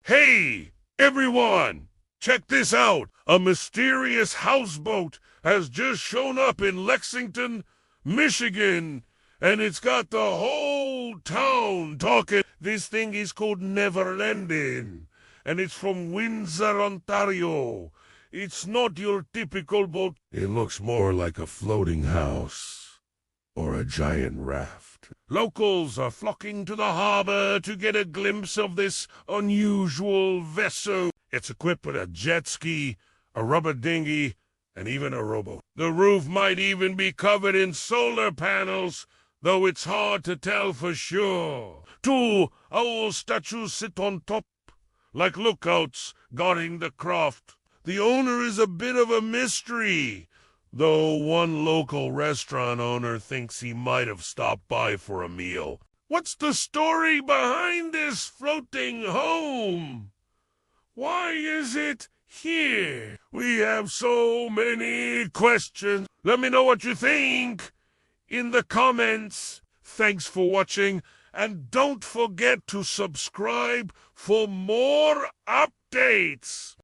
Hey, everyone! Check this out! A mysterious houseboat has just shown up in Lexington, Michigan, and it's got the whole town talking. This thing is called Neverlanding, and it's from Windsor, Ontario. It's not your typical boat. It looks more like a floating house or a giant raft. Locals are flocking to the harbor to get a glimpse of this unusual vessel. It's equipped with a jet ski, a rubber dinghy, and even a rowboat. The roof might even be covered in solar panels, though it's hard to tell for sure. Two owl statues sit on top, like lookouts guarding the craft. The owner is a bit of a mystery, though one local restaurant owner thinks he might have stopped by for a meal. What's the story behind this floating home? Why is it here? We have so many questions. Let me know what you think in the comments. Thanks for watching, and don't forget to subscribe for more updates.